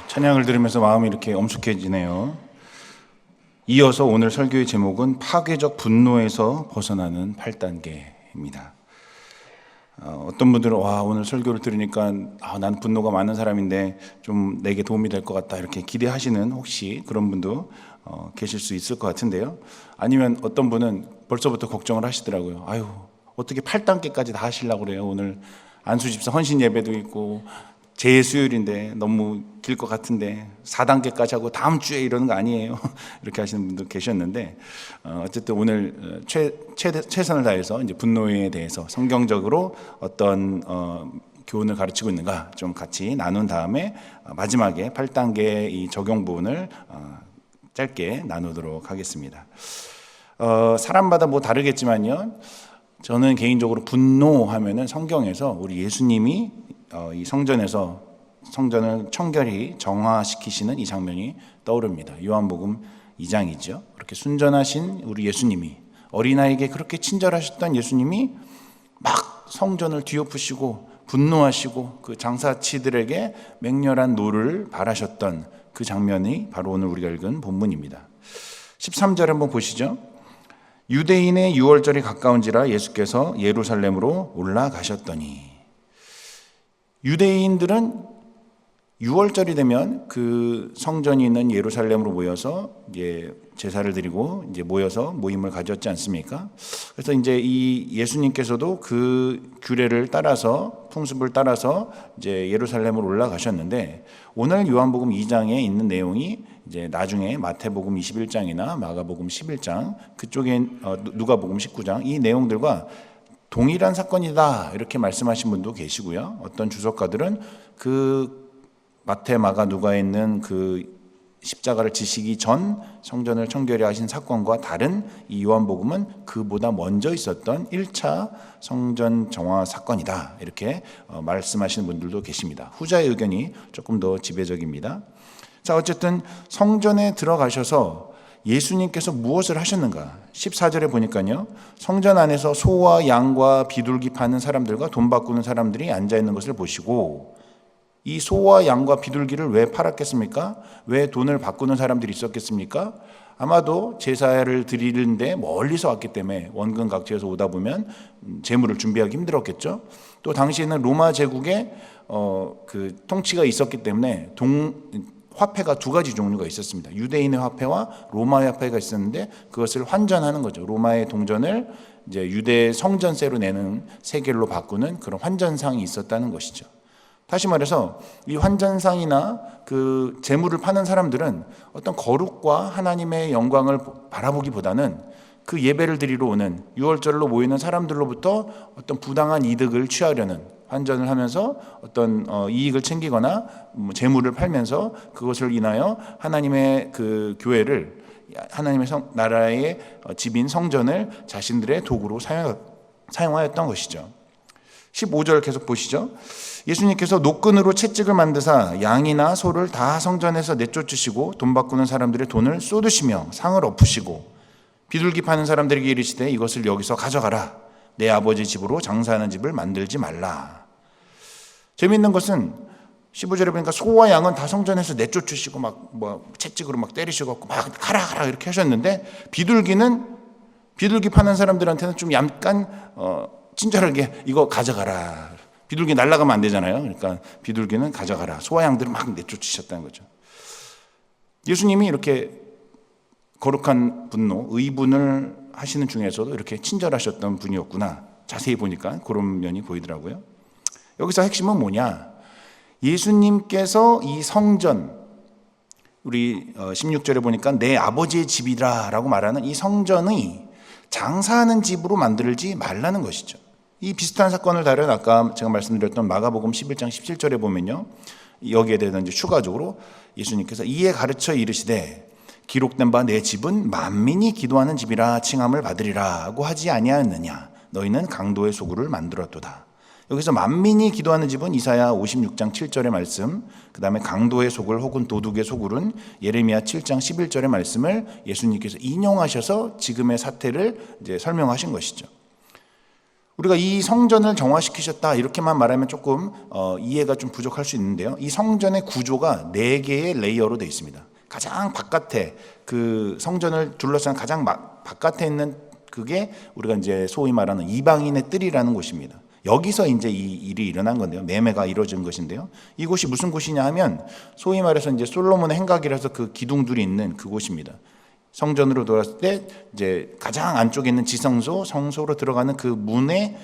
찬양을 들으면서 마음이 이렇게 엄숙해지네요. 이어서 오늘 설교의 제목은 파괴적 분노에서 벗어나는 8단계입니다. 어떤 분들은 오늘 설교를 들으니까 난 분노가 많은 사람인데 좀 내게 도움이 될 것 같다 이렇게 기대하시는 혹시 그런 분도 계실 수 있을 것 같은데요. 아니면 어떤 분은 벌써부터 걱정을 하시더라고요. 어떻게 8단계까지 다 하시려고 그래요. 오늘 안수집사 헌신 예배도 있고 제수요일인데 너무 길 것 같은데 4단계까지 하고 다음 주에 이러는 거 아니에요? 이렇게 하시는 분도 계셨는데 어쨌든 오늘 최선을 다해서 이제 분노에 대해서 성경적으로 어떤 교훈을 가르치고 있는가 좀 같이 나눈 다음에 마지막에 8단계 이 적용 부분을 짧게 나누도록 하겠습니다. 사람마다 뭐 다르겠지만요. 저는 개인적으로 분노하면은 성경에서 우리 예수님이 이 성전을 청결히 정화시키시는 이 장면이 떠오릅니다. 요한복음 2장이죠. 그렇게 순전하신 우리 예수님이, 어린아이에게 그렇게 친절하셨던 예수님이 막 성전을 뒤엎으시고 분노하시고 그 장사치들에게 맹렬한 노를 바라셨던 그 장면이 바로 오늘 우리가 읽은 본문입니다. 13절 한번 보시죠. 유대인의 유월절이 가까운지라 예수께서 예루살렘으로 올라가셨더니. 유대인들은 6월절이 되면 그 성전이 있는 예루살렘으로 모여서 이제 제사를 드리고 이제 모여서 모임을 가졌지 않습니까? 그래서 이제 이 예수님께서도 그 규례를 따라서 풍습을 따라서 이제 예루살렘으로 올라가셨는데 오늘 요한복음 2장에 있는 내용이 이제 나중에 마태복음 21장이나 마가복음 11장 그쪽에 누가복음 19장 이 내용들과 동일한 사건이다 이렇게 말씀하신 분도 계시고요. 어떤 주석가들은 그 마태, 마가, 누가에 있는 그 십자가를 지시기 전 성전을 청결히 하신 사건과 다른 이 요한복음은 그보다 먼저 있었던 1차 성전 정화 사건이다 이렇게 말씀하시는 분들도 계십니다. 후자의 의견이 조금 더 지배적입니다. 자, 어쨌든 성전에 들어가셔서 예수님께서 무엇을 하셨는가? 14절에 보니까요. 성전 안에서 소와 양과 비둘기 파는 사람들과 돈 바꾸는 사람들이 앉아있는 것을 보시고 이 소와 양과 비둘기를 왜 팔았겠습니까? 왜 돈을 바꾸는 사람들이 있었겠습니까? 아마도 제사를 드리는데 멀리서 왔기 때문에 원근 각지에서 오다 보면 제물을 준비하기 힘들었겠죠. 또 당시에는 로마 제국의 그 통치가 있었기 때문에 화폐가 두 가지 종류가 있었습니다. 유대인의 화폐와 로마의 화폐가 있었는데 그것을 환전하는 거죠. 로마의 동전을 이제 유대 성전세로 내는 세겔로 바꾸는 그런 환전상이 있었다는 것이죠. 다시 말해서 이 환전상이나 그 재물을 파는 사람들은 어떤 거룩과 하나님의 영광을 바라보기보다는 그 예배를 드리러 오는 유월절로 모이는 사람들로부터 어떤 부당한 이득을 취하려는 환전을 하면서 어떤 이익을 챙기거나 재물을 팔면서 그것을 인하여 하나님의 그 교회를 하나님의 나라의 집인 성전을 자신들의 도구로 사용하였던 것이죠. 15절 계속 보시죠. 예수님께서 노끈으로 채찍을 만드사 양이나 소를 다 성전에서 내쫓으시고 돈 바꾸는 사람들의 돈을 쏟으시며 상을 엎으시고 비둘기 파는 사람들에게 이르시되 이것을 여기서 가져가라. 내 아버지 집으로 장사하는 집을 만들지 말라. 재미있는 것은 15절에 보니까 소와 양은 다 성전에서 내쫓으시고 채찍으로 때리시고 막 가라 이렇게 하셨는데 비둘기 파는 사람들한테는 좀 약간 친절하게 이거 가져가라. 비둘기 날아가면 안 되잖아요. 그러니까 비둘기는 가져가라. 소와 양들을 막 내쫓으셨다는 거죠. 예수님이 이렇게 거룩한 분노, 의분을 하시는 중에서도 이렇게 친절하셨던 분이었구나. 자세히 보니까 그런 면이 보이더라고요. 여기서 핵심은 뭐냐? 예수님께서 이 성전, 우리 16절에 보니까 내 아버지의 집이라 라고 말하는 이 성전이 장사하는 집으로 만들지 말라는 것이죠. 이 비슷한 사건을 다룬 아까 제가 말씀드렸던 마가복음 11장 17절에 보면요. 여기에 대해서 이제 추가적으로 예수님께서 이에 가르쳐 이르시되 기록된 바 내 집은 만민이 기도하는 집이라 칭함을 받으리라고 하지 아니하였느냐. 너희는 강도의 소굴을 만들었도다. 여기서 만민이 기도하는 집은 이사야 56장 7절의 말씀, 그 다음에 강도의 소굴 혹은 도둑의 소굴은 예레미야 7장 11절의 말씀을 예수님께서 인용하셔서 지금의 사태를 이제 설명하신 것이죠. 우리가 이 성전을 정화시키셨다 이렇게만 말하면 조금 이해가 좀 부족할 수 있는데요. 이 성전의 구조가 4개의 레이어로 되어 있습니다. 가장 바깥에 그 성전을 둘러싼 가장 바깥에 있는 그게 우리가 이제 소위 말하는 이방인의 뜰이라는 곳입니다. 여기서 이제 이 일이 일어난 건데요. 매매가 이루어진 것인데요. 이곳이 무슨 곳이냐 하면 소위 말해서 이제 솔로몬의 행각이라서 그 기둥들이 있는 그곳입니다. 성전으로 돌아왔을 때 이제 가장 안쪽에 있는 지성소, 성소로 들어가는 그 문의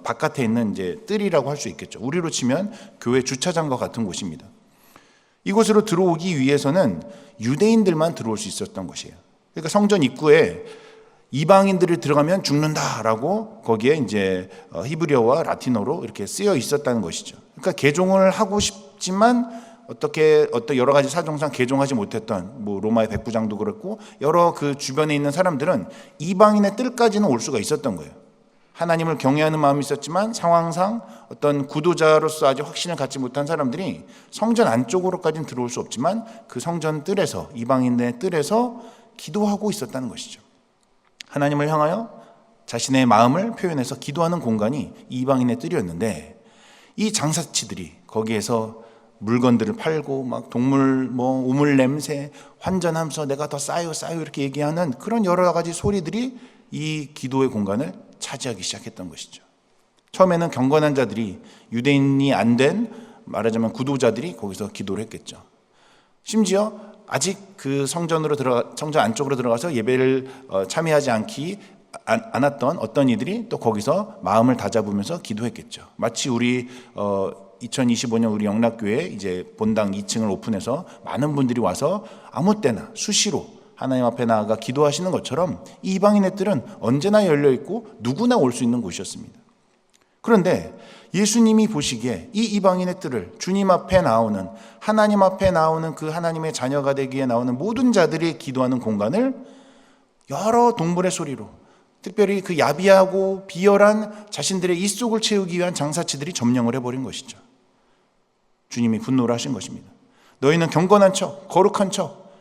바깥에 있는 이제 뜰이라고 할 수 있겠죠. 우리로 치면 교회 주차장과 같은 곳입니다. 이곳으로 들어오기 위해서는 유대인들만 들어올 수 있었던 것이에요. 그러니까 성전 입구에 이방인들이 들어가면 죽는다라고 거기에 이제 히브리어와 라틴어로 이렇게 쓰여 있었다는 것이죠. 그러니까 개종을 하고 싶지만 어떤 여러 가지 사정상 개종하지 못했던 뭐 로마의 백부장도 그렇고 여러 그 주변에 있는 사람들은 이방인의 뜰까지는 올 수가 있었던 거예요. 하나님을 경외하는 마음이 있었지만 상황상 어떤 구도자로서 아직 확신을 갖지 못한 사람들이 성전 안쪽으로까지는 들어올 수 없지만 그 성전 뜰에서 이방인의 뜰에서 기도하고 있었다는 것이죠. 하나님을 향하여 자신의 마음을 표현해서 기도하는 공간이 이방인의 뜰이었는데 이 장사치들이 거기에서 물건들을 팔고 막 동물 뭐 우물 냄새 환전하면서 내가 더 싸요 이렇게 얘기하는 그런 여러 가지 소리들이 이 기도의 공간을 차지하기 시작했던 것이죠. 처음에는 경건한 자들이 유대인이 안 된 말하자면 구도자들이 거기서 기도를 했겠죠. 심지어 아직 그 성전 안쪽으로 들어가서 예배를 참여하지 않았던 어떤 이들이 또 거기서 마음을 다잡으면서 기도했겠죠. 마치 우리 2025년 우리 영락교회 이제 본당 2층을 오픈해서 많은 분들이 와서 아무 때나 수시로 하나님 앞에 나아가 기도하시는 것처럼 이 이방인의 뜰은 언제나 열려 있고 누구나 올 수 있는 곳이었습니다. 그런데 예수님이 보시기에 이 이방인의 뜰을 주님 앞에 나오는 하나님 앞에 나오는 그 하나님의 자녀가 되기에 나오는 모든 자들이 기도하는 공간을 여러 동물의 소리로 특별히 그 야비하고 비열한 자신들의 입속을 채우기 위한 장사치들이 점령을 해버린 것이죠. 주님이 분노를 하신 것입니다. 너희는 경건한 척, 거룩한 척,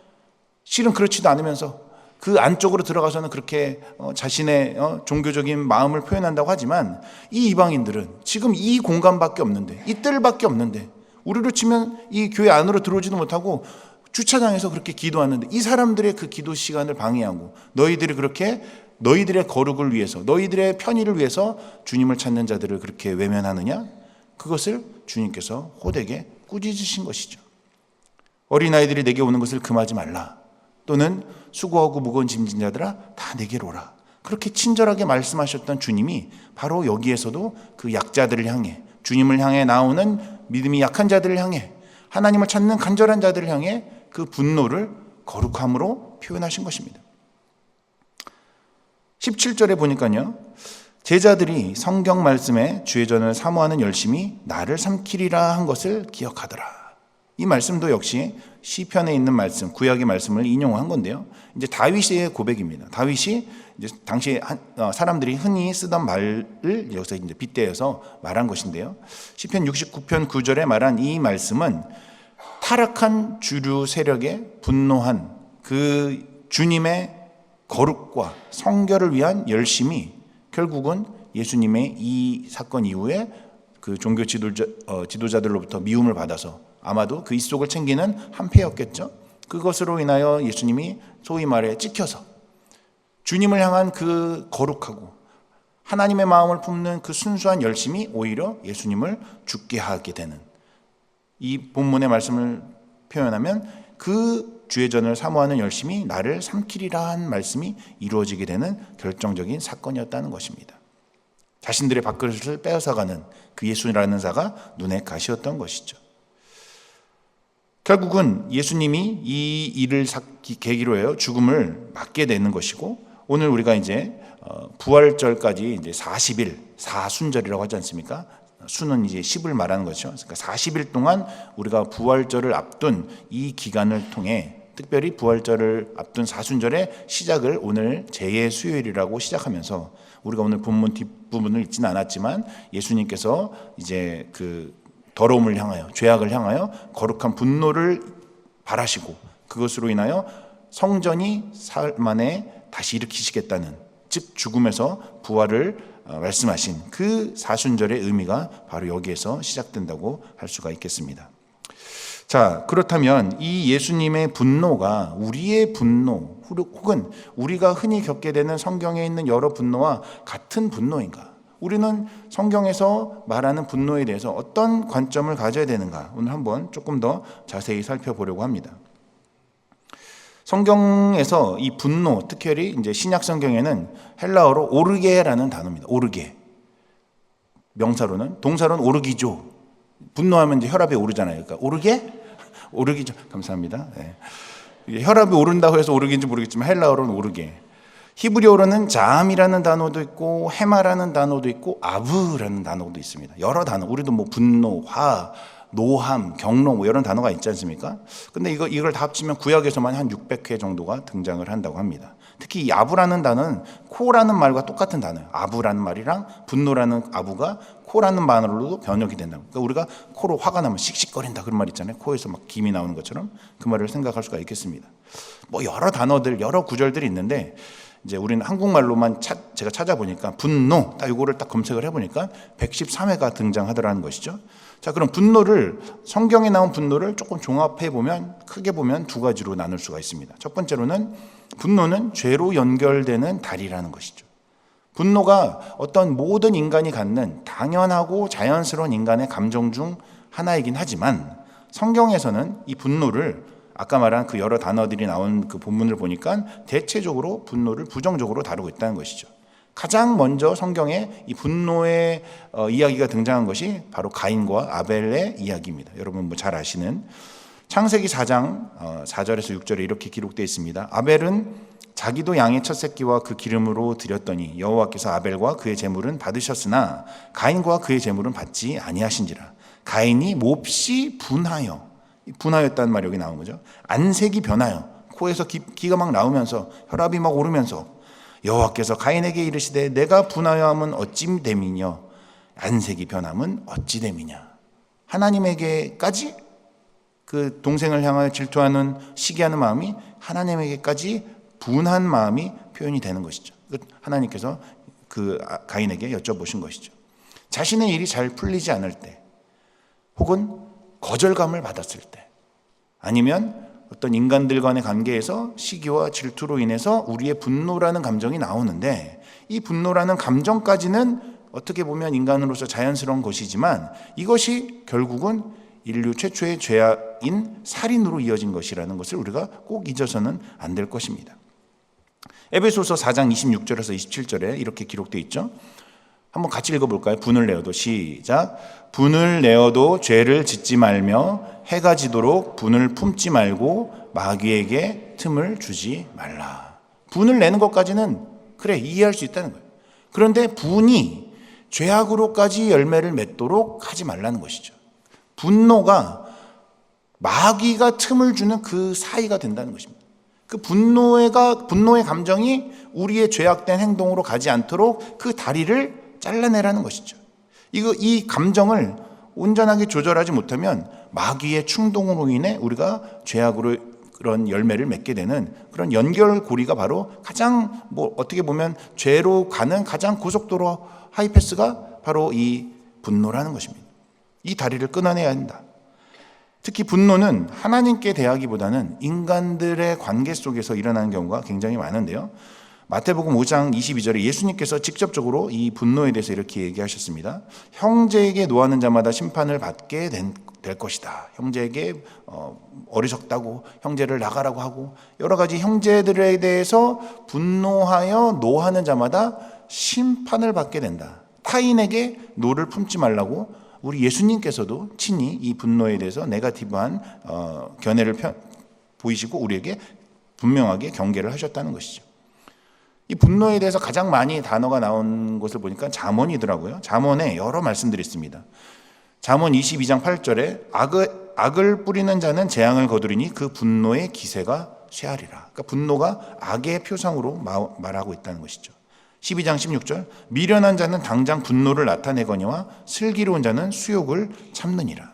실은 그렇지도 않으면서 그 안쪽으로 들어가서는 그렇게 자신의 종교적인 마음을 표현한다고 하지만 이 이방인들은 지금 이 공간밖에 없는데 이 뜰밖에 없는데 우리로 치면 이 교회 안으로 들어오지도 못하고 주차장에서 그렇게 기도하는데 이 사람들의 그 기도 시간을 방해하고 너희들이 그렇게 너희들의 거룩을 위해서 너희들의 편의를 위해서 주님을 찾는 자들을 그렇게 외면하느냐? 그것을 주님께서 호되게 꾸짖으신 것이죠. 어린아이들이 내게 오는 것을 금하지 말라. 또는 수고하고 무거운 짐진 자들아 다 내게로 오라. 그렇게 친절하게 말씀하셨던 주님이 바로 여기에서도 그 약자들을 향해 주님을 향해 나오는 믿음이 약한 자들을 향해 하나님을 찾는 간절한 자들을 향해 그 분노를 거룩함으로 표현하신 것입니다. 17절에 보니까요. 제자들이 성경 말씀에 주의 전을 사모하는 열심이 나를 삼키리라 한 것을 기억하더라. 이 말씀도 역시 시편에 있는 말씀, 구약의 말씀을 인용한 건데요. 이제 다윗의 고백입니다. 다윗이 이제 당시 사람들이 흔히 쓰던 말을 여기서 이제 빗대어서 말한 것인데요. 시편 69편 9절에 말한 이 말씀은 타락한 주류 세력에 분노한 그 주님의 거룩과 성결을 위한 열심이 결국은 예수님의 이 사건 이후에 그 종교 지도자들로부터 미움을 받아서 아마도 그 입속을 챙기는 한패였겠죠. 그것으로 인하여 예수님이 소위 말해 찍혀서 주님을 향한 그 거룩하고 하나님의 마음을 품는 그 순수한 열심이 오히려 예수님을 죽게 하게 되는, 이 본문의 말씀을 표현하면 그 주의 전을 사모하는 열심이 나를 삼키리라 한 말씀이 이루어지게 되는 결정적인 사건이었다는 것입니다. 자신들의 밥그릇을 빼앗아가는 그 예수라는 자가 눈에 가시였던 것이죠. 결국은 예수님이 이 일을 계기로 해요 죽음을 맞게 되는 것이고, 오늘 우리가 이제 부활절까지 이제 40일 사순절이라고 하지 않습니까? 수는 이제 10을 말하는 거죠. 그러니까 40일 동안 우리가 부활절을 앞둔 이 기간을 통해 특별히 부활절을 앞둔 사순절의 시작을 오늘 제예수요일이라고 시작하면서 우리가 오늘 본문 뒷부분을 읽지는 않았지만 예수님께서 이제 그 더러움을 향하여 죄악을 향하여 거룩한 분노를 발하시고 그것으로 인하여 성전이 사흘 만에 다시 일으키시겠다는, 즉 죽음에서 부활을 말씀하신 그 사순절의 의미가 바로 여기에서 시작된다고 할 수가 있겠습니다. 자, 그렇다면 이 예수님의 분노가 우리의 분노 혹은 우리가 흔히 겪게 되는 성경에 있는 여러 분노와 같은 분노인가? 우리는 성경에서 말하는 분노에 대해서 어떤 관점을 가져야 되는가? 오늘 한번 조금 더 자세히 살펴보려고 합니다. 성경에서 이 분노, 특별히 이제 신약 성경에는 헬라어로 오르게라는 단어입니다. 오르게. 명사로는, 동사로는 오르기죠. 분노하면 이제 혈압이 오르잖아요. 그러니까 오르게? 오르기죠. 감사합니다. 네. 혈압이 오른다고 해서 오르기인지 모르겠지만 헬라어로는 오르게. 히브리어로는 자암이라는 단어도 있고 헤마라는 단어도 있고 아브라는 단어도 있습니다. 여러 단어. 우리도 뭐 분노, 화, 노함, 경로 뭐 이런 단어가 있지 않습니까? 근데 이걸 다 합치면 구약에서만 한 600회 정도가 등장을 한다고 합니다. 특히 이 아부라는 단어는 코라는 말과 똑같은 단어예요. 아부라는 말이랑 분노라는 아부가 코라는 말로도 번역이 된다고. 그러니까 우리가 코로 화가 나면 씩씩거린다 그런 말 있잖아요. 코에서 막 김이 나오는 것처럼 그 말을 생각할 수가 있겠습니다. 뭐 여러 단어들, 여러 구절들이 있는데 이제 우리는 한국말로만 제가 찾아보니까 분노 딱 이거를 딱 검색을 해보니까 113회가 등장하더라는 것이죠. 자, 그럼 분노를 성경에 나온 분노를 조금 종합해 보면 크게 보면 두 가지로 나눌 수가 있습니다. 첫 번째로는 분노는 죄로 연결되는 달이라는 것이죠. 분노가 어떤 모든 인간이 갖는 당연하고 자연스러운 인간의 감정 중 하나이긴 하지만 성경에서는 이 분노를 아까 말한 그 여러 단어들이 나온 그 본문을 보니까 대체적으로 분노를 부정적으로 다루고 있다는 것이죠. 가장 먼저 성경에 이 분노의 이야기가 등장한 것이 바로 가인과 아벨의 이야기입니다. 여러분 뭐 잘 아시는 창세기 4장 4절에서 6절에 이렇게 기록되어 있습니다. 아벨은 자기도 양의 첫 새끼와 그 기름으로 드렸더니 여호와께서 아벨과 그의 제물은 받으셨으나 가인과 그의 제물은 받지 아니하신지라. 가인이 몹시 분하였다는 말이 여기 나온 거죠. 안색이 변하여 코에서 기가 막 나오면서 혈압이 막 오르면서 여호와께서 가인에게 이르시되 내가 분하여함은 어찌 됨이냐 안색이 변함은 어찌 됨이냐. 하나님에게까지 그 동생을 향하여 질투하는 시기하는 마음이 하나님에게까지 분한 마음이 표현이 되는 것이죠. 하나님께서 그 가인에게 여쭤보신 것이죠. 자신의 일이 잘 풀리지 않을 때 혹은 거절감을 받았을 때 아니면 어떤 인간들 간의 관계에서 시기와 질투로 인해서 우리의 분노라는 감정이 나오는데 이 분노라는 감정까지는 어떻게 보면 인간으로서 자연스러운 것이지만 이것이 결국은 인류 최초의 죄인 살인으로 이어진 것이라는 것을 우리가 꼭 잊어서는 안 될 것입니다. 에베소서 4장 26절에서 27절에 이렇게 기록되어 있죠. 한번 같이 읽어볼까요? 분을 내어도 시작. 분을 내어도 죄를 짓지 말며 해가 지도록 분을 품지 말고 마귀에게 틈을 주지 말라. 분을 내는 것까지는 그래 이해할 수 있다는 거예요. 그런데 분이 죄악으로까지 열매를 맺도록 하지 말라는 것이죠. 분노가 마귀가 틈을 주는 그 사이가 된다는 것입니다. 그 분노의 감정이 우리의 죄악된 행동으로 가지 않도록 그 다리를 잘라내라는 것이죠. 이 감정을 온전하게 조절하지 못하면 마귀의 충동으로 인해 우리가 죄악으로 그런 열매를 맺게 되는 그런 연결고리가 바로 가장 어떻게 보면 죄로 가는 가장 고속도로 하이패스가 바로 이 분노라는 것입니다. 이 다리를 끊어내야 한다. 특히 분노는 하나님께 대하기보다는 인간들의 관계 속에서 일어나는 경우가 굉장히 많은데요. 마태복음 5장 22절에 예수님께서 직접적으로 이 분노에 대해서 이렇게 얘기하셨습니다. 형제에게 노하는 자마다 심판을 받게 될 것이다. 형제에게 어리석다고 형제를 나가라고 하고 여러 가지 형제들에 대해서 분노하여 노하는 자마다 심판을 받게 된다. 타인에게 노를 품지 말라고 우리 예수님께서도 친히 이 분노에 대해서 네거티브한 견해를 보이시고 우리에게 분명하게 경계를 하셨다는 것이죠. 이 분노에 대해서 가장 많이 단어가 나온 것을 보니까 잠언이더라고요. 잠언에 여러 말씀들이 있습니다. 잠언 22장 8절에 악을 뿌리는 자는 재앙을 거두리니 그 분노의 기세가 쇠하리라. 그러니까 분노가 악의 표상으로 말하고 있다는 것이죠. 12장 16절 미련한 자는 당장 분노를 나타내거니와 슬기로운 자는 수욕을 참느니라.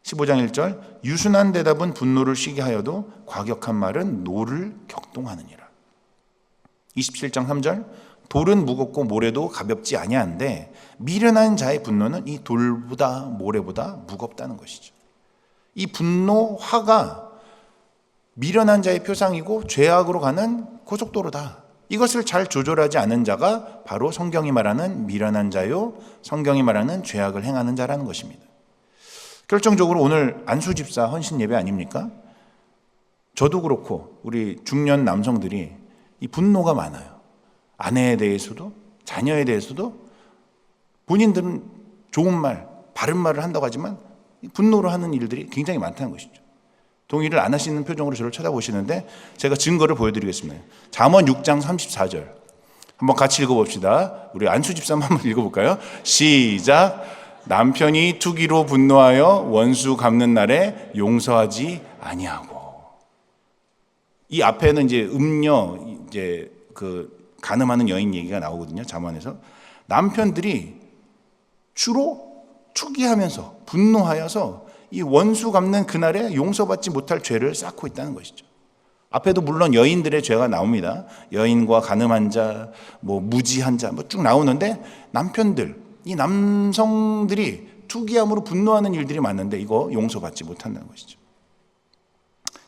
15장 1절 유순한 대답은 분노를 쉬게 하여도 과격한 말은 노를 격동하느니라. 27장 3절 돌은 무겁고 모래도 가볍지 아니한데 미련한 자의 분노는 이 돌보다 모래보다 무겁다는 것이죠. 이 분노, 화가 미련한 자의 표상이고 죄악으로 가는 고속도로다. 이것을 잘 조절하지 않은 자가 바로 성경이 말하는 미련한 자요, 성경이 말하는 죄악을 행하는 자라는 것입니다. 결정적으로 오늘 안수집사 헌신 예배 아닙니까? 저도 그렇고 우리 중년 남성들이 이 분노가 많아요. 아내에 대해서도 자녀에 대해서도 본인들은 좋은 말, 바른 말을 한다고 하지만 분노로 하는 일들이 굉장히 많다는 것이죠. 동의를 안 하시는 표정으로 저를 쳐다보시는데 제가 증거를 보여드리겠습니다. 잠언 6장 34절 한번 같이 읽어봅시다. 우리 안수집사 한번 읽어볼까요? 시작. 남편이 투기로 분노하여 원수 갚는 날에 용서하지 아니하고. 이 앞에는 이제 음녀, 이제 그 간음하는 여인 얘기가 나오거든요. 잠언에서 남편들이 주로 투기하면서 분노하여서 이 원수 갚는 그날에 용서받지 못할 죄를 쌓고 있다는 것이죠. 앞에도 물론 여인들의 죄가 나옵니다. 여인과 간음한 자, 뭐 무지한 자, 뭐 쭉 나오는데 남편들, 이 남성들이 투기함으로 분노하는 일들이 많은데 이거 용서받지 못한다는 것이죠.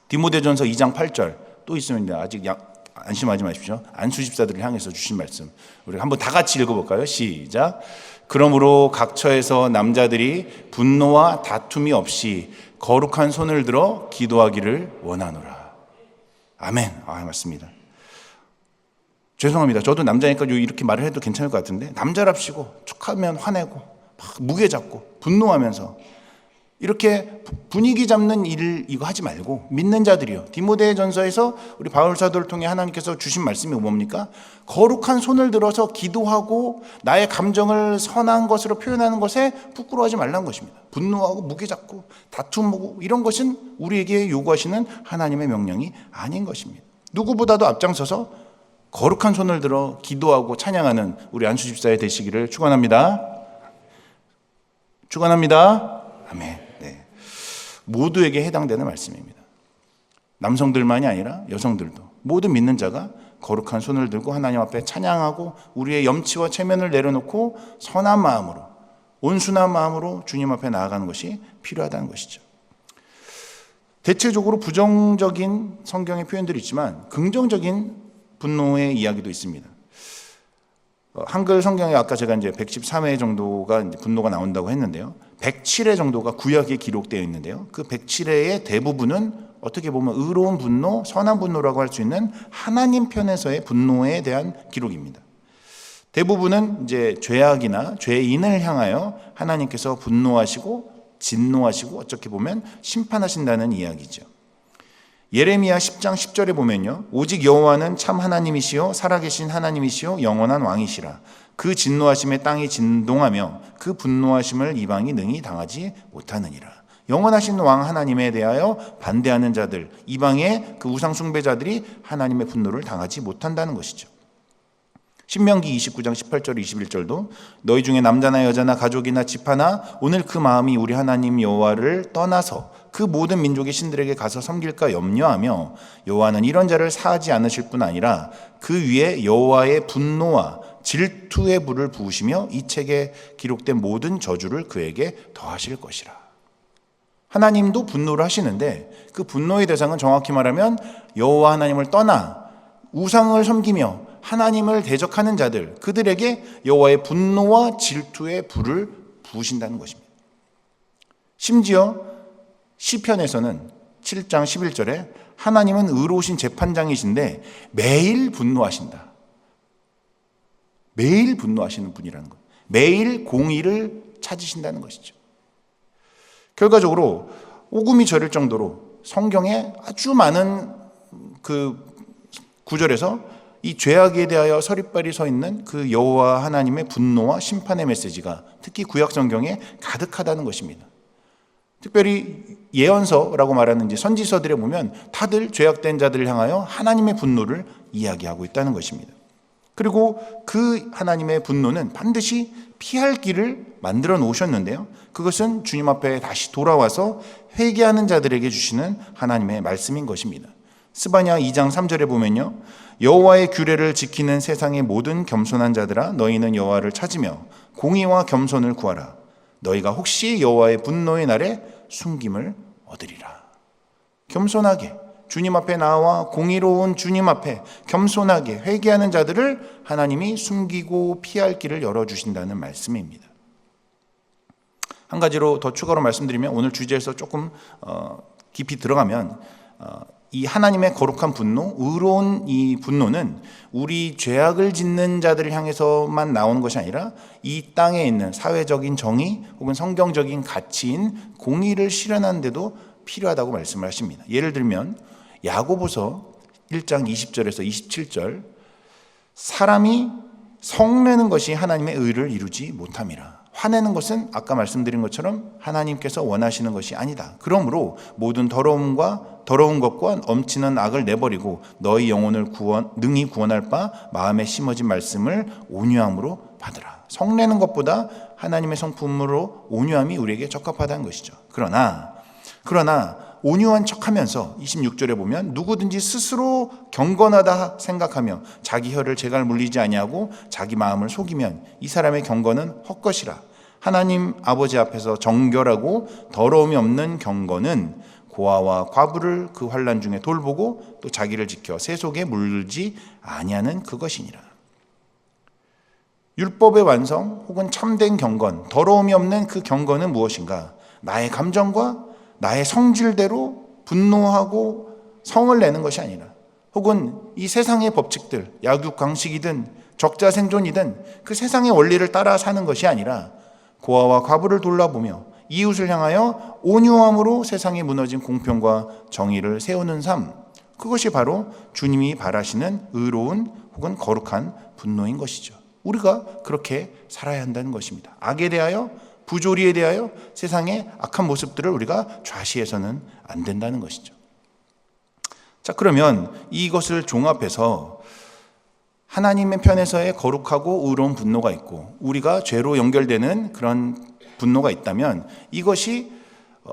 디모데전서 2장 8절 또 있습니다. 아직 안심하지 마십시오. 안수집사들을 향해서 주신 말씀. 우리 한번 다 같이 읽어볼까요? 시작. 그러므로 각 처에서 남자들이 분노와 다툼이 없이 거룩한 손을 들어 기도하기를 원하노라. 아멘. 맞습니다. 죄송합니다. 저도 남자니까 이렇게 말을 해도 괜찮을 것 같은데 남자랍시고 툭하면 화내고 막 무게 잡고 분노하면서 이렇게 분위기 잡는 일을 이거 하지 말고 믿는 자들이요. 디모데전서에서 우리 바울 사도를 통해 하나님께서 주신 말씀이 뭡니까? 거룩한 손을 들어서 기도하고 나의 감정을 선한 것으로 표현하는 것에 부끄러워하지 말라는 것입니다. 분노하고 무게 잡고 다툼하고 이런 것은 우리에게 요구하시는 하나님의 명령이 아닌 것입니다. 누구보다도 앞장서서 거룩한 손을 들어 기도하고 찬양하는 우리 안수집사의 되시기를 축원합니다. 축원합니다. 아멘. 네. 모두에게 해당되는 말씀입니다. 남성들만이 아니라 여성들도 모든 믿는 자가 거룩한 손을 들고 하나님 앞에 찬양하고 우리의 염치와 체면을 내려놓고 선한 마음으로 온순한 마음으로 주님 앞에 나아가는 것이 필요하다는 것이죠. 대체적으로 부정적인 성경의 표현들이 있지만 긍정적인 분노의 이야기도 있습니다. 한글 성경에 아까 제가 이제 113회 정도가 이제 분노가 나온다고 했는데요. 107회 정도가 구약에 기록되어 있는데요. 그 107회의 대부분은 어떻게 보면 의로운 분노, 선한 분노라고 할 수 있는 하나님 편에서의 분노에 대한 기록입니다. 대부분은 이제 죄악이나 죄인을 향하여 하나님께서 분노하시고 진노하시고 어떻게 보면 심판하신다는 이야기죠. 예레미야 10장 10절에 보면요. 오직 여호와는 참 하나님이시요 살아계신 하나님이시요 영원한 왕이시라. 그 진노하심에 땅이 진동하며 그 분노하심을 이방이 능히 당하지 못하느니라. 영원하신 왕 하나님에 대하여 반대하는 자들, 이방의 그 우상 숭배자들이 하나님의 분노를 당하지 못한다는 것이죠. 신명기 29장 18절 21절도 너희 중에 남자나 여자나 가족이나 집 하나 오늘 그 마음이 우리 하나님 여호와를 떠나서 그 모든 민족의 신들에게 가서 섬길까 염려하며 여호와는 이런 자를 사하지 않으실 뿐 아니라 그 위에 여호와의 분노와 질투의 불을 부으시며 이 책에 기록된 모든 저주를 그에게 더하실 것이라. 하나님도 분노를 하시는데 그 분노의 대상은 정확히 말하면 여호와 하나님을 떠나 우상을 섬기며 하나님을 대적하는 자들, 그들에게 여호와의 분노와 질투의 불을 부으신다는 것입니다. 심지어 시편에서는 7장 11절에 하나님은 의로우신 재판장이신데 매일 분노하신다. 매일 분노하시는 분이라는 것. 매일 공의를 찾으신다는 것이죠. 결과적으로 오금이 저릴 정도로 성경에 아주 많은 그 구절에서 이 죄악에 대하여 서릿발이 서 있는 그 여호와 하나님의 분노와 심판의 메시지가 특히 구약 성경에 가득하다는 것입니다. 특별히 예언서라고 말하는 이제 선지서들에 보면 다들 죄악된 자들을 향하여 하나님의 분노를 이야기하고 있다는 것입니다. 그리고 그 하나님의 분노는 반드시 피할 길을 만들어 놓으셨는데요. 그것은 주님 앞에 다시 돌아와서 회개하는 자들에게 주시는 하나님의 말씀인 것입니다. 스바냐 2장 3절에 보면요, 여호와의 규례를 지키는 세상의 모든 겸손한 자들아, 너희는 여호와를 찾으며 공의와 겸손을 구하라. 너희가 혹시 여호와의 분노의 날에 숨김을 얻으리라. 겸손하게 주님 앞에 나와 공의로운 주님 앞에 겸손하게 회개하는 자들을 하나님이 숨기고 피할 길을 열어주신다는 말씀입니다. 한 가지로 더 추가로 말씀드리면, 오늘 주제에서 조금 깊이 들어가면 이 하나님의 거룩한 분노, 의로운 이 분노는 우리 죄악을 짓는 자들을 향해서만 나오는 것이 아니라 이 땅에 있는 사회적인 정의 혹은 성경적인 가치인 공의를 실현하는 데도 필요하다고 말씀을 하십니다. 예를 들면 야고보서 1장 20절에서 27절, 사람이 성내는 것이 하나님의 의를 이루지 못함이라. 화내는 것은 아까 말씀드린 것처럼 하나님께서 원하시는 것이 아니다. 그러므로 모든 더러운 것과 엄치는 악을 내버리고 너희 영혼을 능히 구원할 바 마음에 심어진 말씀을 온유함으로 받으라. 성내는 것보다 하나님의 성품으로 온유함이 우리에게 적합하다는 것이죠. 그러나 온유한 척하면서 26절에 보면 누구든지 스스로 경건하다 생각하며 자기 혀를 재갈 물리지 아니하고 자기 마음을 속이면 이 사람의 경건은 헛것이라. 하나님 아버지 앞에서 정결하고 더러움이 없는 경건은 고아와 과부를 그 환난 중에 돌보고 또 자기를 지켜 세속에 물지 아니하는 그것이니라. 율법의 완성 혹은 참된 경건, 더러움이 없는 그 경건은 무엇인가? 나의 감정과 나의 성질대로 분노하고 성을 내는 것이 아니라, 혹은 이 세상의 법칙들, 약육강식이든 적자생존이든 그 세상의 원리를 따라 사는 것이 아니라 고아와 과부를 돌아보며 이웃을 향하여 온유함으로 세상에 무너진 공평과 정의를 세우는 삶, 그것이 바로 주님이 바라시는 의로운 혹은 거룩한 분노인 것이죠. 우리가 그렇게 살아야 한다는 것입니다. 악에 대하여, 부조리에 대하여 세상의 악한 모습들을 우리가 좌시해서는 안 된다는 것이죠. 자, 그러면 이것을 종합해서 하나님의 편에서의 거룩하고 의로운 분노가 있고 우리가 죄로 연결되는 그런 분노가 있다면 이것이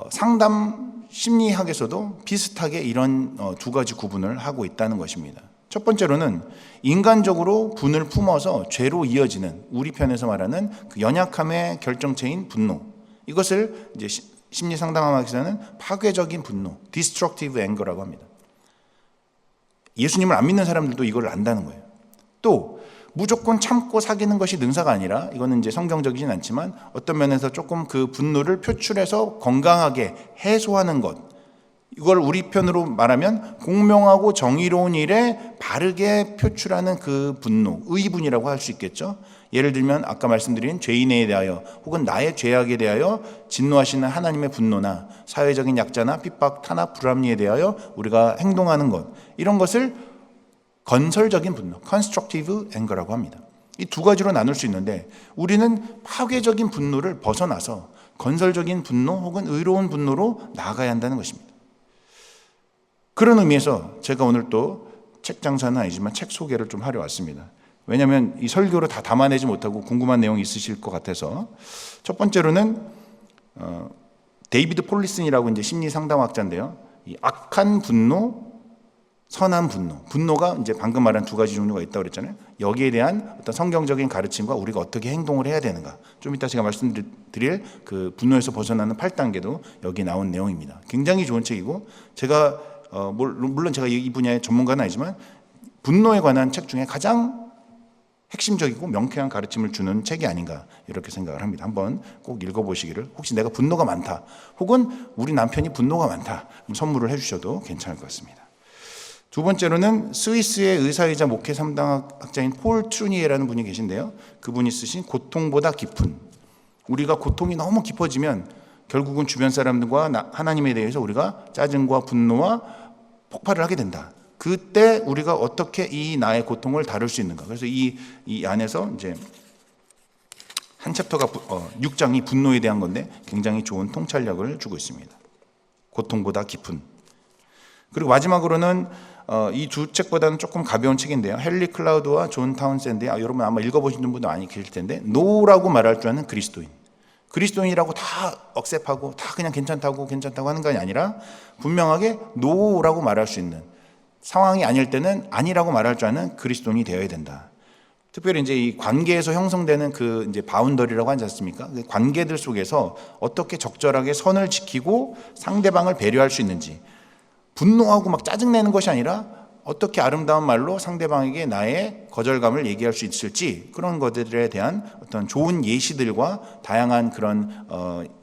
상담 심리학에서도 비슷하게 이런 두 가지 구분을 하고 있다는 것입니다. 첫 번째로는 인간적으로 분을 품어서 죄로 이어지는, 우리 편에서 말하는 그 연약함의 결정체인 분노, 이것을 이제 심리 상담학에서는 파괴적인 분노, destructive anger라고 합니다. 예수님을 안 믿는 사람들도 이걸 안다는 거예요. 또 무조건 참고 사귀는 것이 능사가 아니라, 이거는 이제 성경적이진 않지만 어떤 면에서 조금 그 분노를 표출해서 건강하게 해소하는 것, 이걸 우리 편으로 말하면 공명하고 정의로운 일에 바르게 표출하는 그 분노, 의분이라고 할 수 있겠죠. 예를 들면 아까 말씀드린 죄인에 대하여 혹은 나의 죄악에 대하여 진노하시는 하나님의 분노나 사회적인 약자나 핍박, 탄압, 불합리에 대하여 우리가 행동하는 것, 이런 것을 건설적인 분노, constructive anger라고 합니다. 이 두 가지로 나눌 수 있는데 우리는 파괴적인 분노를 벗어나서 건설적인 분노 혹은 의로운 분노로 나아가야 한다는 것입니다. 그런 의미에서 제가 오늘 또 책 장사는 아니지만 책 소개를 좀 하려 왔습니다. 왜냐하면 이 설교로 다 담아내지 못하고 궁금한 내용이 있으실 것 같아서. 첫 번째로는 데이비드 폴리슨이라고 이제 심리 상담학자인데요. 이 악한 분노, 선한 분노, 분노가 이제 방금 말한 두 가지 종류가 있다고 그랬잖아요. 여기에 대한 어떤 성경적인 가르침과 우리가 어떻게 행동을 해야 되는가, 좀 이따 제가 말씀드릴 그 분노에서 벗어나는 8단계도 여기 나온 내용입니다. 굉장히 좋은 책이고, 제가 물론 제가 이 분야의 전문가는 아니지만 분노에 관한 책 중에 가장 핵심적이고 명쾌한 가르침을 주는 책이 아닌가 이렇게 생각을 합니다. 한번 꼭 읽어보시기를, 혹시 내가 분노가 많다 혹은 우리 남편이 분노가 많다 선물을 해주셔도 괜찮을 것 같습니다. 두 번째로는 스위스의 의사이자 목회 3당학자인 폴 트루니에라는 분이 계신데요. 그분이 쓰신 고통보다 깊은, 우리가 고통이 너무 깊어지면 결국은 주변 사람들과 하나님에 대해서 우리가 짜증과 분노와 폭발을 하게 된다. 그때 우리가 어떻게 이 나의 고통을 다룰 수 있는가. 그래서 이 안에서 이제 한 챕터가 6장이 분노에 대한 건데 굉장히 좋은 통찰력을 주고 있습니다. 고통보다 깊은. 그리고 마지막으로는 이 두 책보다는 조금 가벼운 책인데요. 헨리 클라우드와 존 타운샌드의, 여러분 아마 읽어보신 분도 많이 계실 텐데, 노라고 말할 줄 아는 그리스도인. 그리스도인이라고 다 억셉하고 다 그냥 괜찮다고 하는 것이 아니라 분명하게 노라고 말할 수 있는, 상황이 아닐 때는 아니라고 말할 줄 아는 그리스도인이 되어야 된다. 특별히 이제 이 관계에서 형성되는 그 이제 바운더리라고 하지 않습니까? 그 관계들 속에서 어떻게 적절하게 선을 지키고 상대방을 배려할 수 있는지, 분노하고 막 짜증내는 것이 아니라 어떻게 아름다운 말로 상대방에게 나의 거절감을 얘기할 수 있을지, 그런 것들에 대한 어떤 좋은 예시들과 다양한 그런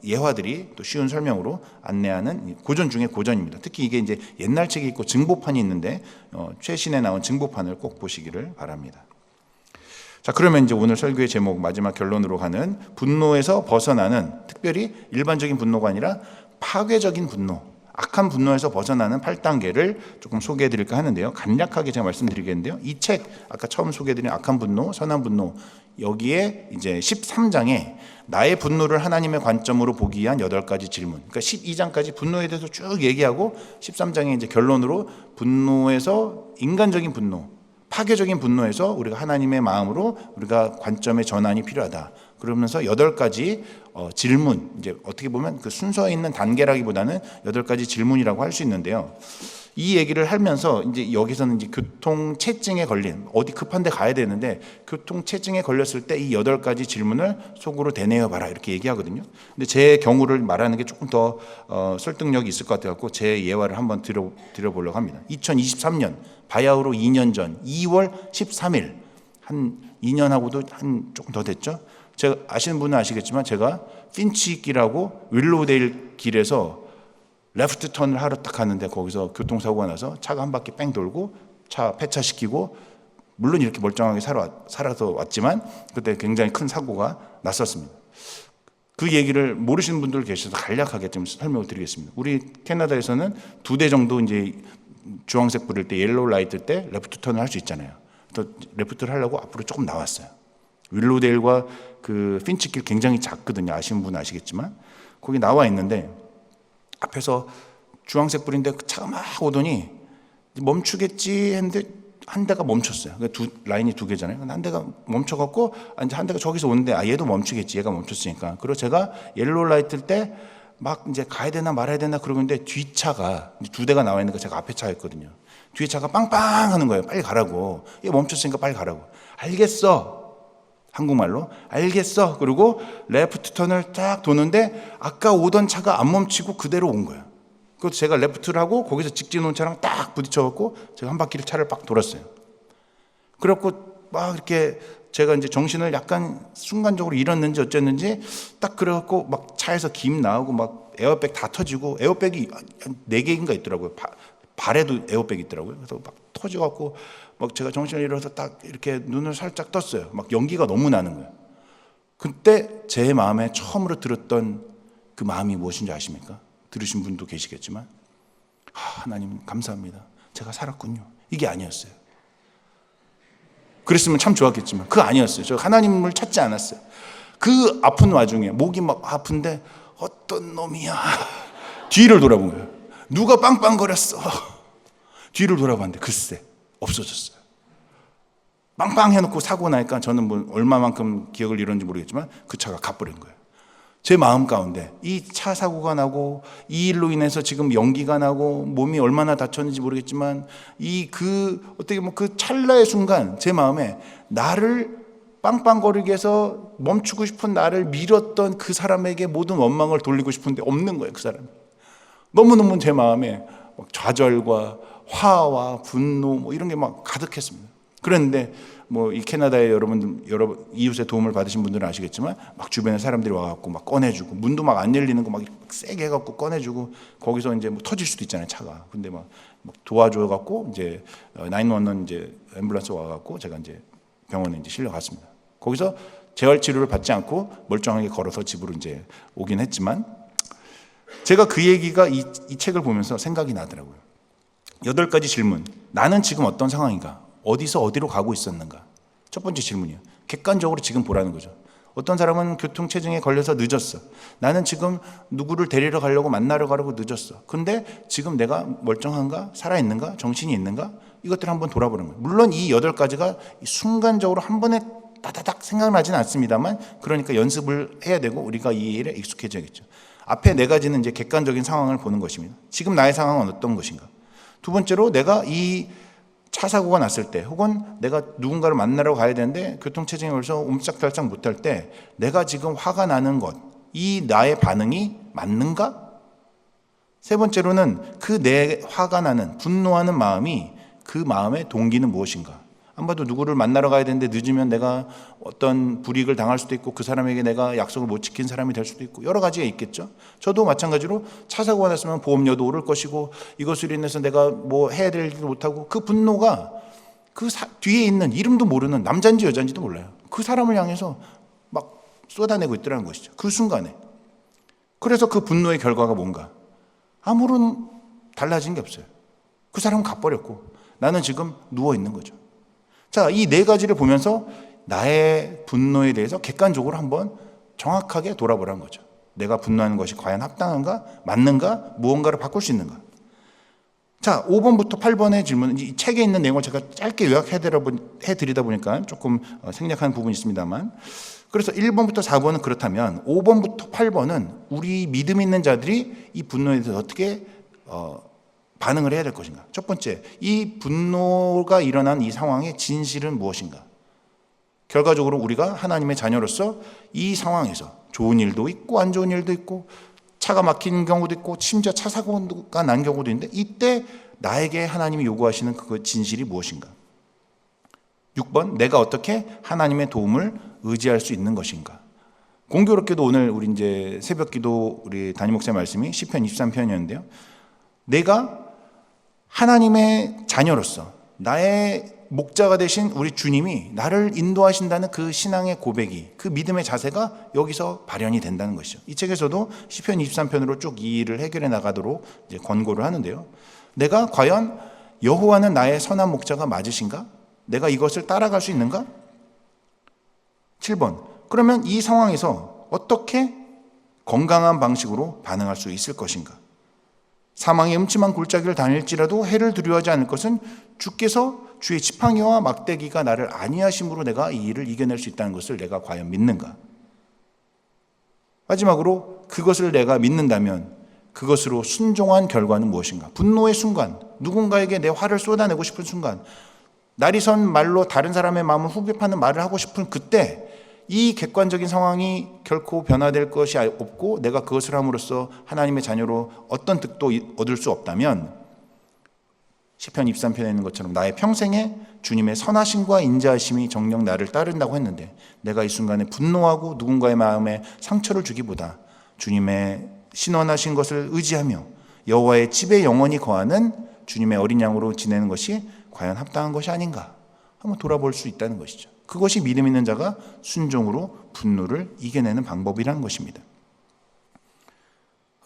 예화들이 또 쉬운 설명으로 안내하는 고전 중에 고전입니다. 특히 이게 이제 옛날 책이 있고 증보판이 있는데 최신에 나온 증보판을 꼭 보시기를 바랍니다. 자, 그러면 이제 오늘 설교의 제목 마지막 결론으로 가는 분노에서 벗어나는, 특별히 일반적인 분노가 아니라 파괴적인 분노, 악한 분노에서 벗어나는 8단계를 조금 소개해 드릴까 하는데요. 간략하게 제가 말씀드리겠는데요. 이 책 아까 처음 소개해 드린 악한 분노, 선한 분노, 여기에 이제 13장에 나의 분노를 하나님의 관점으로 보기 위한 8가지 질문. 그러니까 12장까지 분노에 대해서 쭉 얘기하고 13장에 이제 결론으로 분노에서 인간적인 분노, 파괴적인 분노에서 우리가 하나님의 마음으로 우리가 관점의 전환이 필요하다. 그러면서 8가지 질문, 이제 어떻게 보면 그 순서에 있는 단계라기보다는 8가지 질문이라고 할 수 있는데요. 이 얘기를 하면서 이제 여기서는 이제 교통체증에 걸린, 어디 급한 데 가야 되는데 교통체증에 걸렸을 때 이 8가지 질문을 속으로 되뇌어 봐라, 이렇게 얘기하거든요. 근데 제 경우를 말하는 게 조금 더 설득력이 있을 것 같아서 제 예화를 한번 드려보려고 합니다. 2023년 바야흐로 2년 전 2월 13일, 한 2년하고도 한 조금 더 됐죠. 제가 아시는 분은 아시겠지만 제가 핀치길하고 윌로우데일 길에서 레프트 턴을 하러 딱 가는데 거기서 교통사고가 나서 차가 한 바퀴 뺑 돌고 차 폐차시키고, 물론 이렇게 멀쩡하게 살아서 왔지만 그때 굉장히 큰 사고가 났었습니다. 그 얘기를 모르시는 분들 계셔서 간략하게 좀 설명을 드리겠습니다. 우리 캐나다에서는 2대 정도 이제 주황색 불일 때, 옐로우 라이트 때 레프트 턴을 할 수 있잖아요. 또 레프트를 하려고 앞으로 조금 나왔어요. 윌로우데일과 그 핀치길 굉장히 작거든요. 아시는 분은 아시겠지만 거기 나와 있는데 앞에서 주황색 불인데 차가 막 오더니 멈추겠지 했는데 한 대가 멈췄어요. 라인이 2개잖아요. 한 대가 멈춰갖고 이제 한 대가 저기서 오는데 얘도 멈추겠지. 얘가 멈췄으니까. 그리고 제가 옐로우 라이트일 때 막 이제 가야 되나 말아야 되나 그러고 있는데 뒷차가 2대가 나와 있는 거, 제가 앞에 차였거든요. 뒤에 차가 빵빵 하는 거예요. 빨리 가라고. 얘 멈췄으니까 빨리 가라고. 알겠어. 한국말로 알겠어. 그리고 레프트 턴을 딱 도는데 아까 오던 차가 안 멈추고 그대로 온 거예요. 그래서 제가 레프트를 하고 거기서 직진 온 차랑 딱 부딪혀갖고 제가 한 바퀴를 차를 빡 돌았어요. 그래갖고 막 이렇게 제가 이제 정신을 약간 순간적으로 잃었는지 어쨌는지 딱 그래갖고 막 차에서 김 나오고 막 에어백 다 터지고, 에어백이 4개인가 있더라고요. 발에도 에어백이 있더라고요. 그래서 막 터져갖고 막 제가 정신을 잃어서 딱 이렇게 눈을 살짝 떴어요. 막 연기가 너무 나는 거예요. 그때 제 마음에 처음으로 들었던 그 마음이 무엇인지 아십니까? 들으신 분도 계시겠지만, 하나님 감사합니다. 제가 살았군요. 이게 아니었어요. 그랬으면 참 좋았겠지만 그거 아니었어요. 저 하나님을 찾지 않았어요. 그 아픈 와중에 목이 막 아픈데 어떤 놈이야. 뒤를 돌아본 거예요. 누가 빵빵거렸어. 뒤를 돌아봤는데 글쎄 없어졌어요. 빵빵 해놓고 사고 나니까 저는 뭐 얼마만큼 기억을 잃었는지 모르겠지만 그 차가 가버린 거예요. 제 마음 가운데 이 차 사고가 나고 이 일로 인해서 지금 연기가 나고 몸이 얼마나 다쳤는지 모르겠지만 어떻게 뭐 그 찰나의 순간 제 마음에 나를 빵빵거리게 해서 멈추고 싶은 나를 밀었던 그 사람에게 모든 원망을 돌리고 싶은데 없는 거예요. 그 사람이 너무너무 제 마음에 막 좌절과 화와 분노 뭐 이런 게 막 가득했습니다. 그런데 뭐 이 캐나다에 여러분 이웃의 도움을 받으신 분들은 아시겠지만 막 주변에 사람들이 와갖고 막 꺼내주고, 문도 막 안 열리는 거 막 세게 해갖고 꺼내주고, 거기서 이제 뭐 터질 수도 있잖아요, 차가. 근데 막 도와줘갖고 이제 911 이제 앰뷸런스 와갖고 제가 이제 병원에 이제 실려갔습니다. 거기서 재활 치료를 받지 않고 멀쩡하게 걸어서 집으로 이제 오긴 했지만, 제가 그 얘기가 이 책을 보면서 생각이 나더라고요. 8가지 질문. 나는 지금 어떤 상황인가? 어디서 어디로 가고 있었는가? 첫 번째 질문이에요. 객관적으로 지금 보라는 거죠. 어떤 사람은 교통체증에 걸려서 늦었어. 나는 지금 누구를 데리러 가려고 만나러 가려고 늦었어. 근데 지금 내가 멀쩡한가? 살아있는가? 정신이 있는가? 이것들을 한번 돌아보는 거예요. 물론 이 8가지가 순간적으로 한 번에 따다닥 생각나지는 않습니다만, 그러니까 연습을 해야 되고 우리가 이 일에 익숙해져야겠죠. 앞에 4가지는 이제 객관적인 상황을 보는 것입니다. 지금 나의 상황은 어떤 것인가? 두 번째로 내가 이 차 사고가 났을 때 혹은 내가 누군가를 만나러 가야 되는데 교통체증이 걸려서 옴짝달싹 못할 때 내가 지금 화가 나는 것, 이 나의 반응이 맞는가? 세 번째로는 그 내 화가 나는 분노하는 마음이 그 마음의 동기는 무엇인가? 안 봐도 누구를 만나러 가야 되는데 늦으면 내가 어떤 불이익을 당할 수도 있고 그 사람에게 내가 약속을 못 지킨 사람이 될 수도 있고 여러 가지가 있겠죠. 저도 마찬가지로 차 사고가 났으면 보험료도 오를 것이고 이것으로 인해서 내가 뭐 해야 될 일도 못하고 그 분노가 뒤에 있는 이름도 모르는 남자인지 여자인지도 몰라요. 그 사람을 향해서 막 쏟아내고 있더라는 것이죠. 그 순간에. 그래서 그 분노의 결과가 뭔가? 아무런 달라진 게 없어요. 그 사람은 가버렸고 나는 지금 누워 있는 거죠. 자, 이 네 가지를 보면서 나의 분노에 대해서 객관적으로 한번 정확하게 돌아보라는 거죠. 내가 분노하는 것이 과연 합당한가, 맞는가, 무언가를 바꿀 수 있는가. 자, 5번부터 8번의 질문은 이 책에 있는 내용을 제가 짧게 요약해드리다 보니까 조금 생략한 부분이 있습니다만, 그래서 1번부터 4번은 그렇다면 5번부터 8번은 우리 믿음 있는 자들이 이 분노에 대해서 어떻게 반응을 해야 될 것인가. 첫 번째, 이 분노가 일어난 이 상황의 진실은 무엇인가. 결과적으로 우리가 하나님의 자녀로서 이 상황에서 좋은 일도 있고 안 좋은 일도 있고 차가 막힌 경우도 있고 심지어 차 사고가 난 경우도 있는데 이때 나에게 하나님이 요구하시는 그 진실이 무엇인가. 6번, 내가 어떻게 하나님의 도움을 의지할 수 있는 것인가. 공교롭게도 오늘 우리 이제 새벽기도 우리 담임 목사의 말씀이 시편 23편이었는데요. 내가 하나님의 자녀로서 나의 목자가 되신 우리 주님이 나를 인도하신다는 그 신앙의 고백이, 그 믿음의 자세가 여기서 발현이 된다는 것이죠. 이 책에서도 시편 23편으로 쭉 이 일을 해결해 나가도록 이제 권고를 하는데요. 내가 과연 여호와는 나의 선한 목자가 맞으신가? 내가 이것을 따라갈 수 있는가? 7번, 그러면 이 상황에서 어떻게 건강한 방식으로 반응할 수 있을 것인가? 사망의 음침한 골짜기를 다닐지라도 해를 두려워하지 않을 것은 주께서 주의 지팡이와 막대기가 나를 안위하심으로 내가 이 일을 이겨낼 수 있다는 것을 내가 과연 믿는가? 마지막으로 그것을 내가 믿는다면 그것으로 순종한 결과는 무엇인가? 분노의 순간, 누군가에게 내 화를 쏟아내고 싶은 순간, 날이 선 말로 다른 사람의 마음을 후벼파는 말을 하고 싶은 그때 이 객관적인 상황이 결코 변화될 것이 없고 내가 그것을 함으로써 하나님의 자녀로 어떤 득도 얻을 수 없다면 시편 23편에 있는 것처럼 나의 평생에 주님의 선하심과 인자하심이 정녕 나를 따른다고 했는데 내가 이 순간에 분노하고 누군가의 마음에 상처를 주기보다 주님의 신원하신 것을 의지하며 여호와의 집에 영원히 거하는 주님의 어린 양으로 지내는 것이 과연 합당한 것이 아닌가 한번 돌아볼 수 있다는 것이죠. 그것이 믿음 있는 자가 순종으로 분노를 이겨내는 방법이라는 것입니다.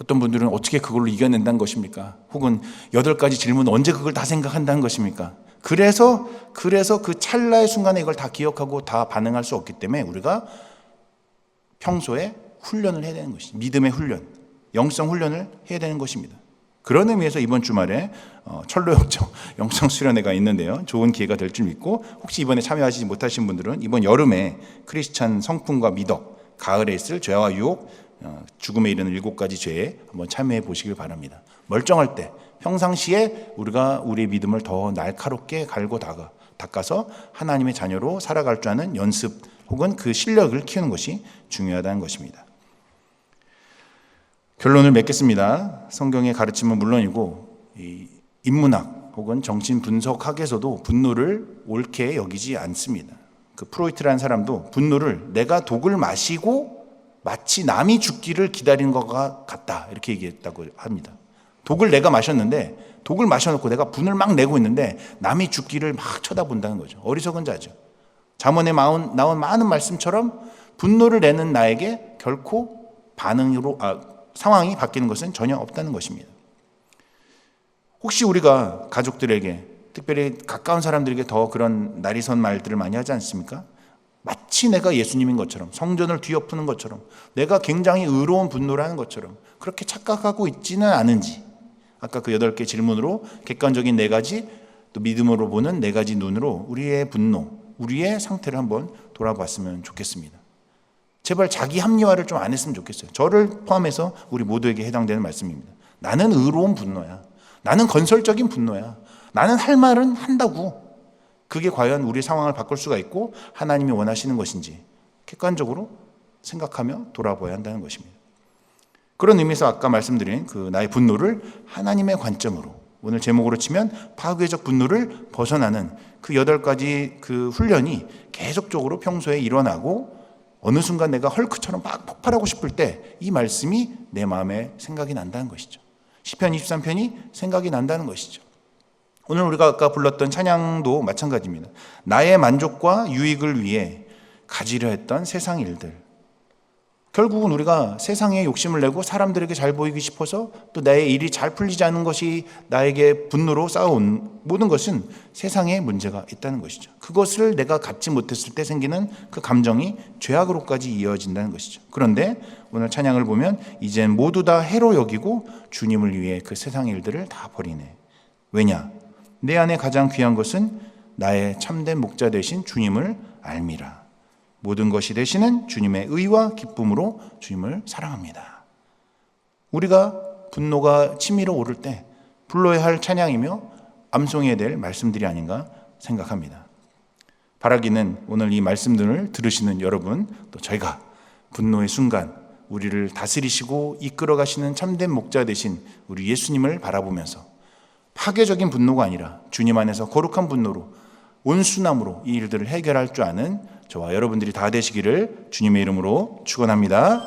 어떤 분들은 어떻게 그걸로 이겨낸다는 것입니까? 혹은 8가지 질문 언제 그걸 다 생각한다는 것입니까? 그래서 그 찰나의 순간에 이걸 다 기억하고 다 반응할 수 없기 때문에 우리가 평소에 훈련을 해야 되는 것이죠. 믿음의 훈련, 영성 훈련을 해야 되는 것입니다. 그런 의미에서 이번 주말에 철로 영성 수련회가 있는데요. 좋은 기회가 될 줄 믿고 혹시 이번에 참여하시지 못하신 분들은 이번 여름에 크리스찬 성품과 미덕, 가을에 있을 죄와 유혹, 죽음에 이르는 7가지 죄에 한번 참여해 보시길 바랍니다. 멀쩡할 때 평상시에 우리가 우리의 믿음을 더 날카롭게 갈고 닦아서 하나님의 자녀로 살아갈 줄 아는 연습 혹은 그 실력을 키우는 것이 중요하다는 것입니다. 결론을 맺겠습니다. 성경의 가르침은 물론이고 이 인문학 혹은 정신분석학에서도 분노를 옳게 여기지 않습니다. 그 프로이트라는 사람도 분노를 내가 독을 마시고 마치 남이 죽기를 기다리는 것과 같다 이렇게 얘기했다고 합니다. 독을 내가 마셨는데 독을 마셔놓고 내가 분을 막 내고 있는데 남이 죽기를 막 쳐다본다는 거죠. 어리석은 자죠. 잠언에 나온 많은 말씀처럼 분노를 내는 나에게 결코 상황이 바뀌는 것은 전혀 없다는 것입니다. 혹시 우리가 가족들에게 특별히 가까운 사람들에게 더 그런 날이선 말들을 많이 하지 않습니까? 마치 내가 예수님인 것처럼 성전을 뒤엎는 것처럼 내가 굉장히 의로운 분노를 하는 것처럼 그렇게 착각하고 있지는 않은지 아까 그 8개 질문으로 객관적인 4가지 또 믿음으로 보는 4가지 눈으로 우리의 분노, 우리의 상태를 한번 돌아봤으면 좋겠습니다. 제발 자기 합리화를 좀 안 했으면 좋겠어요. 저를 포함해서 우리 모두에게 해당되는 말씀입니다. 나는 의로운 분노야. 나는 건설적인 분노야. 나는 할 말은 한다고. 그게 과연 우리 상황을 바꿀 수가 있고 하나님이 원하시는 것인지 객관적으로 생각하며 돌아봐야 한다는 것입니다. 그런 의미에서 아까 말씀드린 그 나의 분노를 하나님의 관점으로, 오늘 제목으로 치면 파괴적 분노를 벗어나는 그 8가지 그 훈련이 계속적으로 평소에 일어나고 어느 순간 내가 헐크처럼 막 폭발하고 싶을 때 이 말씀이 내 마음에 생각이 난다는 것이죠. 시편 23편이 생각이 난다는 것이죠. 오늘 우리가 아까 불렀던 찬양도 마찬가지입니다. 나의 만족과 유익을 위해 가지려 했던 세상 일들. 결국은 우리가 세상에 욕심을 내고 사람들에게 잘 보이기 싶어서 또 나의 일이 잘 풀리지 않은 것이 나에게 분노로 쌓아온 모든 것은 세상에 문제가 있다는 것이죠. 그것을 내가 갖지 못했을 때 생기는 그 감정이 죄악으로까지 이어진다는 것이죠. 그런데 오늘 찬양을 보면 이젠 모두 다 해로 여기고 주님을 위해 그 세상 일들을 다 버리네. 왜냐? 내 안에 가장 귀한 것은 나의 참된 목자 되신 주님을 알미라. 모든 것이 되시는 주님의 의와 기쁨으로 주님을 사랑합니다. 우리가 분노가 치밀어 오를 때 불러야 할 찬양이며 암송해야 될 말씀들이 아닌가 생각합니다. 바라기는 오늘 이 말씀들을 들으시는 여러분, 또 저희가 분노의 순간 우리를 다스리시고 이끌어 가시는 참된 목자 되신 우리 예수님을 바라보면서 파괴적인 분노가 아니라 주님 안에서 거룩한 분노로 온순함으로 이 일들을 해결할 줄 아는 저와 여러분들이 다 되시기를 주님의 이름으로 축원합니다.